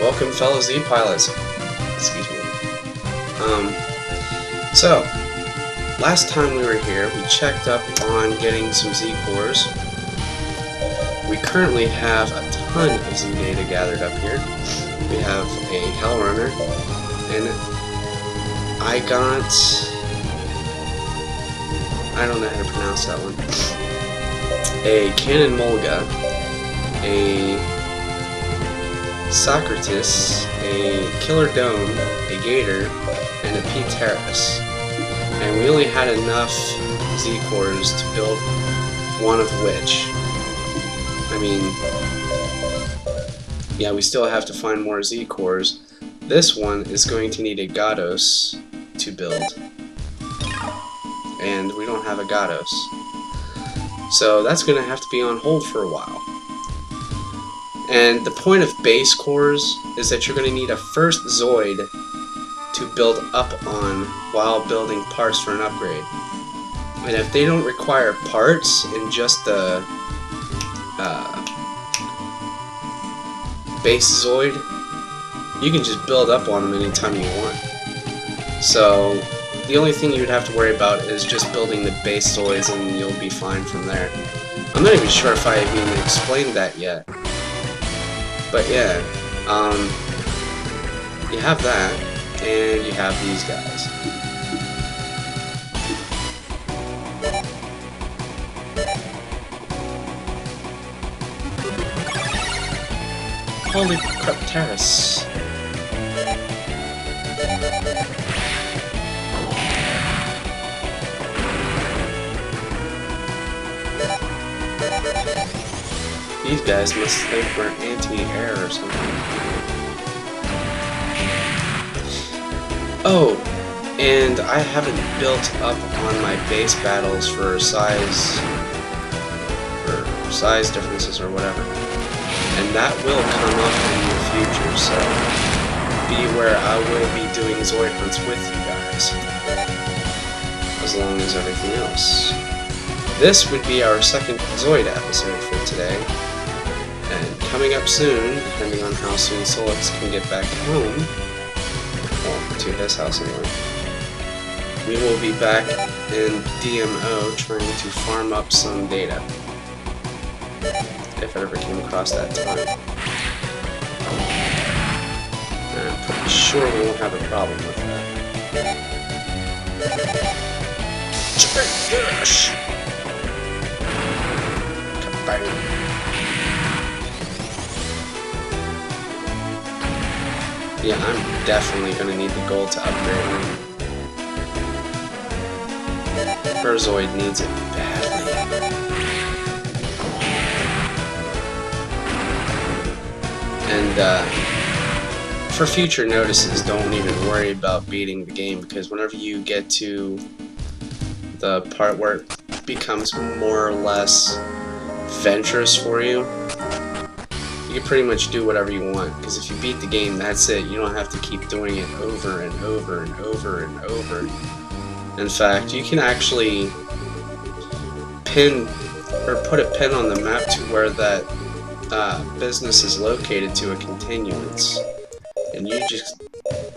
Welcome, fellow Z pilots. Excuse me. So last time we were here, we checked up on getting some Z cores. We currently have a ton of Z data gathered up here. We have a Hell Runner, and I don't know how to pronounce that one. A Cannon Mulga, a Socrates, a Killer Dome, a Gator, and a P-Terrace. And we only had enough Z-cores to build one of which. I mean, yeah, we still have to find more Z-cores. This one is going to need a Gatos to build. And we don't have a Gatos. So that's going to have to be on hold for a while. And the point of base cores is that you're going to need a first Zoid to build up on while building parts for an upgrade. And if they don't require parts and just the base Zoid, you can just build up on them anytime you want. So the only thing you'd have to worry about is just building the base Zoids, and you'll be fine from there. I'm not even sure if I even explained that yet. But yeah, you have that, and you have these guys. Holy crap, terrace. These guys must think we're anti-air or something. Oh, and I haven't built up on my base battles for size differences or whatever. And that will come up in the future, so beware, I will be doing Zoid hunts with you guys. As long as everything else. This would be our second Zoid episode for today. And coming up soon, depending on how soon Solix can get back home, well, to his house anyway, we will be back in DMO trying to farm up some data. If it ever came across that time. And I'm pretty sure we won't have a problem with that. Fish! Kabang! Yeah, I'm definitely gonna need the gold to upgrade him. Zoid needs it badly. And for future notices, don't even worry about beating the game, because whenever you get to the part where it becomes more or less venturous for you, you can pretty much do whatever you want, because if you beat the game, that's it. You don't have to keep doing it over and over and over and over. In fact, you can actually pin or put a pin on the map to where that business is located to a continuance, and you just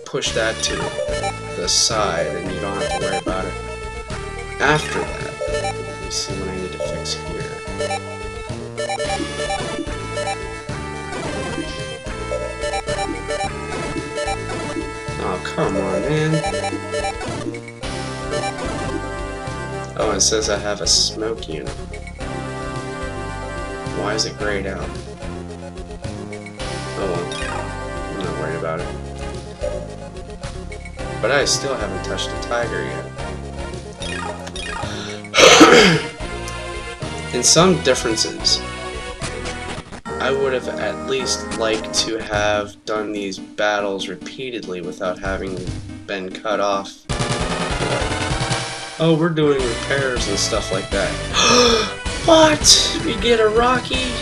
push that to the side and you don't have to worry about it. After that, let me see what I need to fix here. Oh, come on, man. Oh, it says I have a smoke unit. Why is it grayed out? Oh well, I'm not worried about it. But I still haven't touched a tiger yet. In some differences, I would have at least liked to have done these battles repeatedly without having been cut off. Oh, we're doing repairs and stuff like that. What? We get a Rocky?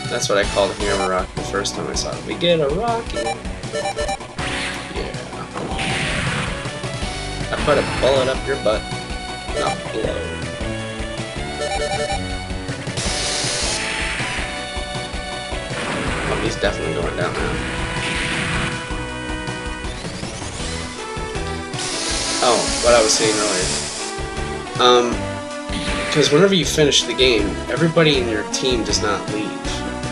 That's what I called Hammer Rocky the first time I saw it. We get a Rocky. Yeah. I put a bullet up your butt. Not blow. he's definitely going down now. Oh, what I was saying earlier. Because whenever you finish the game, everybody in your team does not leave.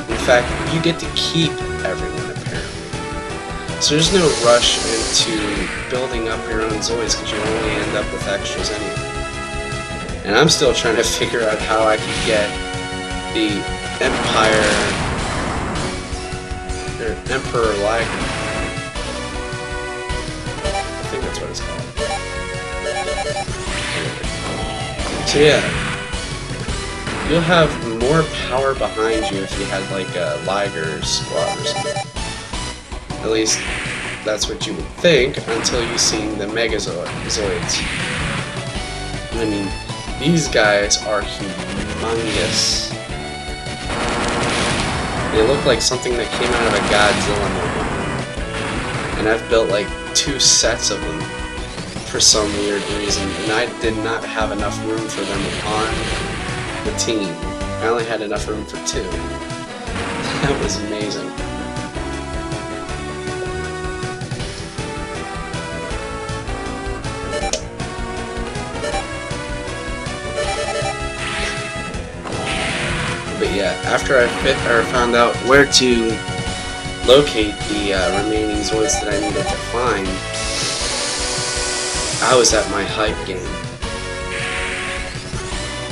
In fact, you get to keep everyone, apparently. So there's no rush into building up your own Zoids because you only end up with extras anyway. And I'm still trying to figure out how I can get the Emperor Liger. I think that's what it's called. So yeah, you'll have more power behind you if you had like a Liger squad or something. At least that's what you would think until you've seen the Mega Zoids. I mean, these guys are humongous. They look like something that came out of a Godzilla movie. And I've built like 2 sets of them for some weird reason. And I did not have enough room for them on the team. I only had enough room for 2. That was amazing. But yeah, after I found out where to locate the remaining Zoids that I needed to find, I was at my hype game.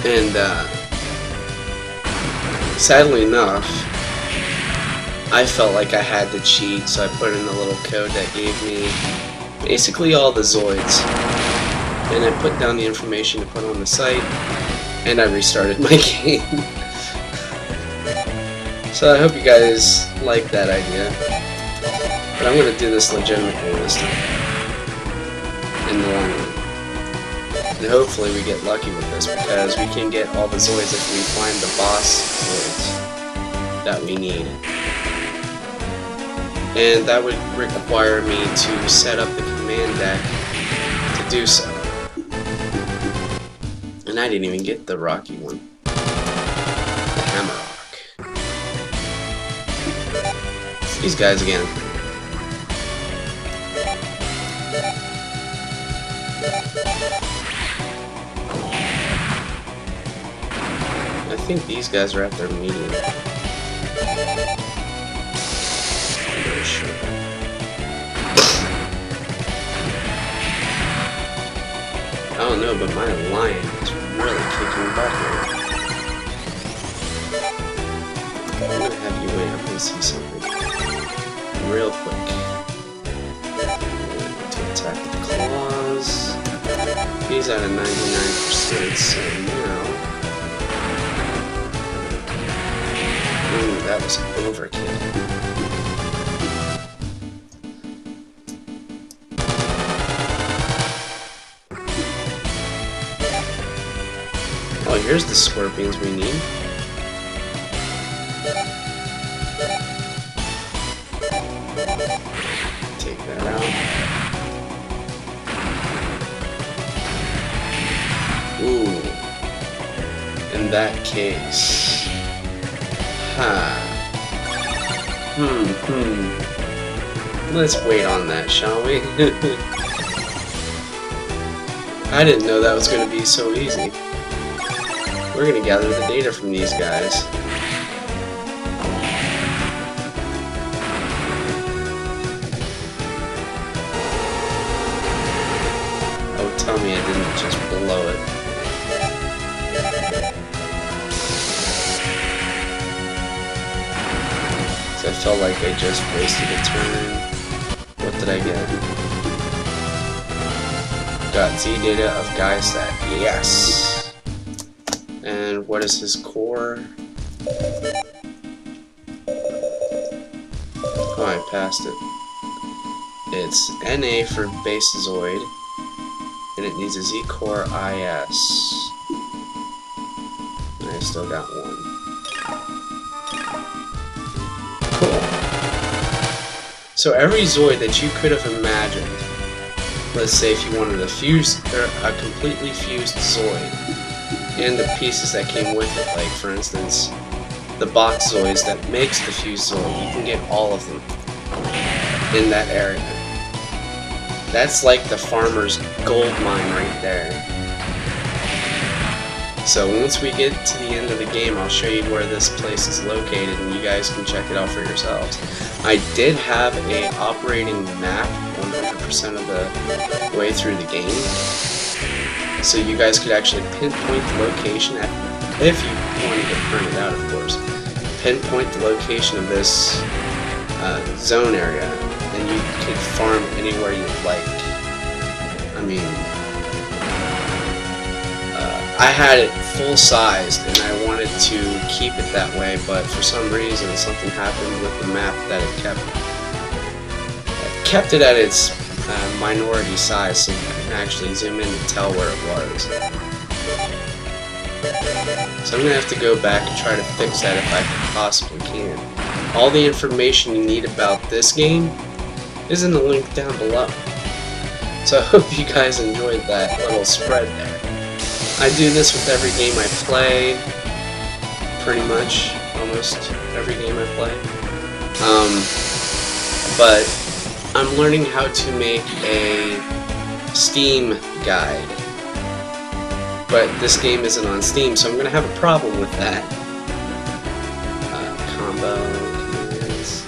And sadly enough, I felt like I had to cheat, so I put in a little code that gave me basically all the Zoids. And I put down the information to put on the site, and I restarted my game. So I hope you guys like that idea. But I'm going to do this legitimately this time. In the long run. And hopefully we get lucky with this, because we can get all the Zoids if we find the boss Zoids that we need. And that would require me to set up the command deck to do so. And I didn't even get the Rocky one. The Hammer Rock. These guys again. I think these guys are at their medium. I'm very sure. I don't know, but my lion is really kicking butt here. I'm gonna have you wait up and see something real quick. To attack the claws. He's at a 99%, so now. Ooh, that was overkill. Oh, here's the scorpions we need. Take that out. Ooh. In that case. Let's wait on that, shall we? I didn't know that was going to be so easy. We're going to gather the data from these guys. Oh, tell me I didn't just blow it. I felt like I just wasted a turn. What did I get? Got Z data of Guyset. Yes! And what is his core? Oh, I passed it. It's NA for base Zoid, and it needs a Z core IS. And I still got one. So every Zoid that you could have imagined, let's say if you wanted a completely fused Zoid, and the pieces that came with it, like for instance, the box Zoids that makes the fused Zoid. You can get all of them in that area. That's like the farmer's gold mine right there. So once we get to the end of the game, I'll show you where this place is located and you guys can check it out for yourselves. I did have a operating map 100% of the way through the game, so you guys could actually pinpoint the location, if you wanted to print it out of course, pinpoint the location of this zone area, and you could farm anywhere you like. I mean, I had it full-sized and I wanted to keep it that way, but for some reason something happened with the map that it kept it at its minority size, so you can actually zoom in and tell where it was. So I'm going to have to go back and try to fix that if I possibly can. All the information you need about this game is in the link down below. So I hope you guys enjoyed that little spread there. I do this with every game I play, pretty much, almost every game I play. But I'm learning how to make a Steam guide. But this game isn't on Steam, so I'm going to have a problem with that. Combo commands.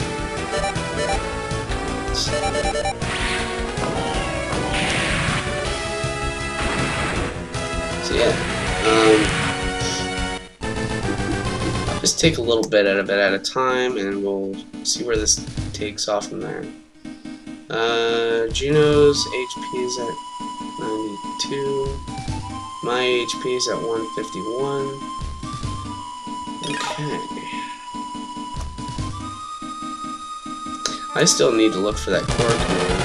So yeah, I'll just take a little bit out of it at a time, and we'll see where this takes off from there. Juno's HP is at 92. My HP is at 151. Okay. I still need to look for that core command.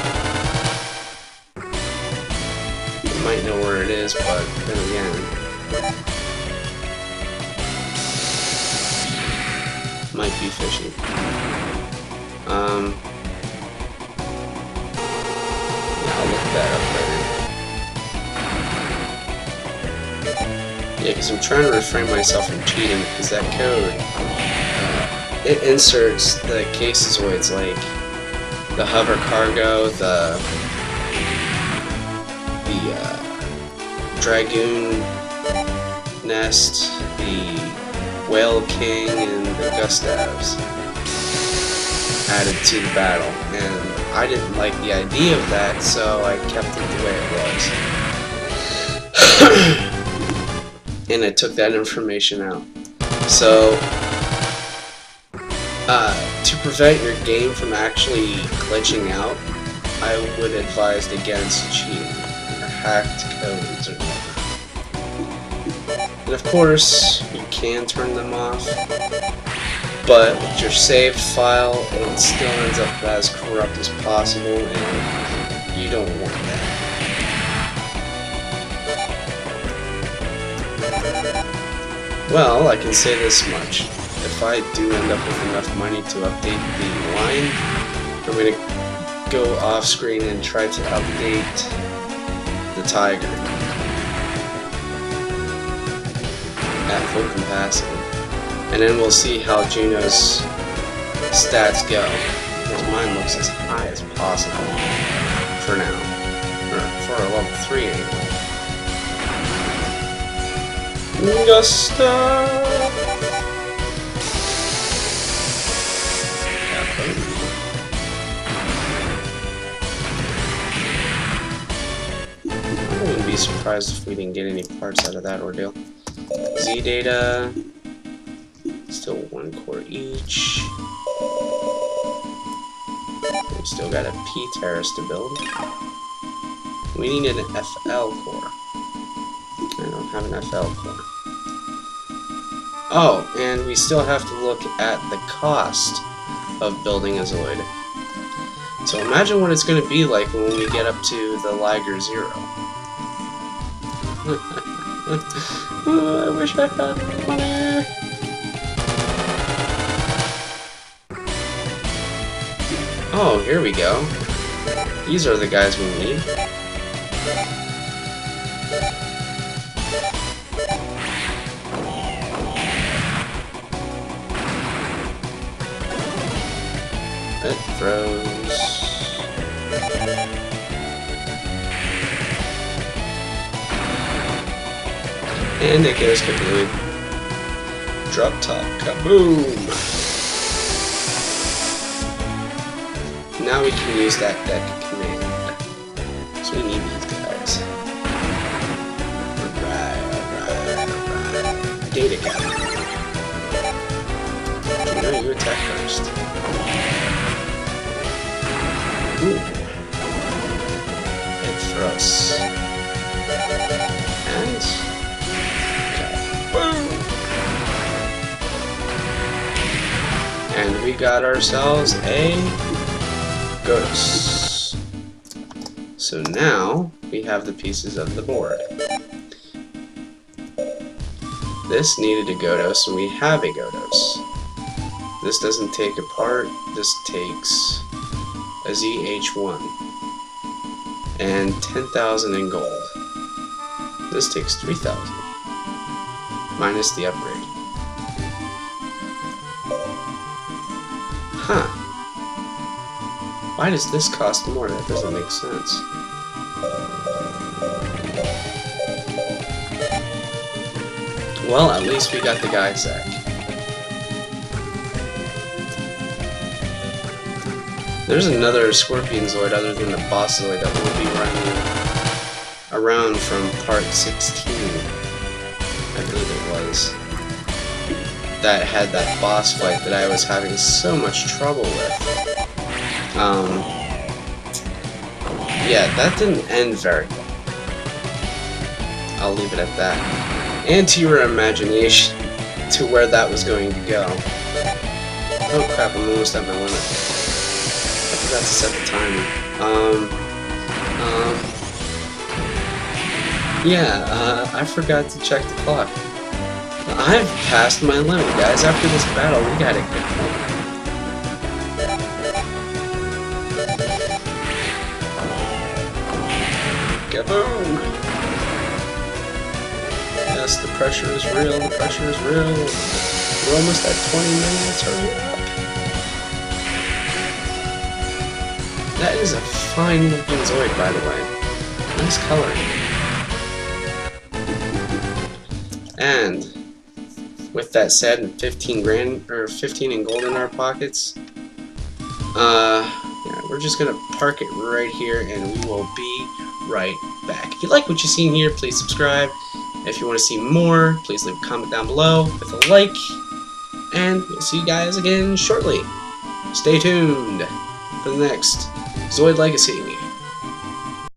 I might know where it is, but then again, might be fishy. I'll look that up later. Yeah, because I'm trying to refrain myself from cheating, because that code, it inserts the cases where it's like the hover cargo, the Dragoon Nest, the Whale King, and the Gustavs added to the battle, and I didn't like the idea of that, so I kept it the way it was. And I took that information out. So, to prevent your game from actually glitching out, I would advise against cheating or hacked codes or whatever. And of course, you can turn them off, but with your saved file, it still ends up as corrupt as possible, and you don't want that. Well, I can say this much. If I do end up with enough money to update the line, I'm going to go off screen and try to update the tiger at full capacity. And then we'll see how Juno's stats go, because mine looks as high as possible for now, or for a level 3 anyway. Gustav! I wouldn't be surprised if we didn't get any parts out of that ordeal. Z data, still 1 core each. We still got a P terrace to build. We need an FL core. I don't have an FL core. Oh, and we still have to look at the cost of building a Zoid. So imagine what it's going to be like when we get up to the Liger 0. Oh, I wish I had money. Oh, here we go. These are the guys we need. It froze. And it goes completely. Drop top, kaboom! Now we can use that deck command. So we need these guys. Alright. Data gather. Juno, you attack first. Ooh. It thrusts. And... boom! And we got ourselves a Zoids. So now we have the pieces of the board. This needed a Zoids, and we have a Zoids. This doesn't take a part. This takes a ZH1 and 10,000 in gold. This takes 3,000 minus the upgrade. Huh. Why does this cost more? That doesn't make sense. Well, at least we got the guy sack. There's another Scorpion Zoid other than the boss Zoid that will be running around from part 16. I believe it was. That had that boss fight that I was having so much trouble with. Yeah, that didn't end very well. I'll leave it at that. And to your imagination, to where that was going to go. Oh crap, I'm almost at my limit. I forgot to set the timer. I forgot to check the clock. I've passed my limit, guys. After this battle, we gotta get home. Kaboom! Yes, the pressure is real, the pressure is real. We're almost at 20 minutes, hurry up. That is a fine looking Zoid, by the way. Nice coloring. And with that said, and 15 in gold in our pockets, yeah, we're just gonna park it right here, and we will be right back. If you like what you've seen here, please subscribe. If you want to see more, please leave a comment down below with a like, and we'll see you guys again shortly. Stay tuned for the next Zoids Legacy.